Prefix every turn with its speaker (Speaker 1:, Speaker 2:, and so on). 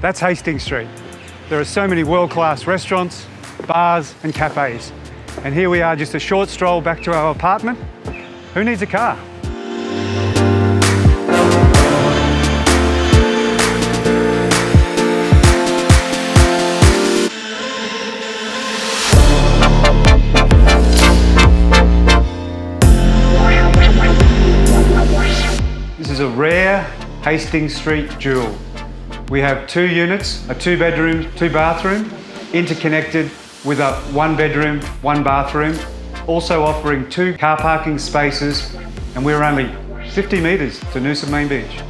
Speaker 1: That's Hastings Street. There are so many world-class restaurants, bars and cafes. And here we are, just a short stroll back to our apartment. Who needs a car? This is a rare Hastings Street jewel. We have 2 units, a 2-bedroom, 2-bathroom, interconnected with a 1-bedroom, 1-bathroom, also offering 2 car parking spaces, and we're only 50 metres to Noosa Main Beach.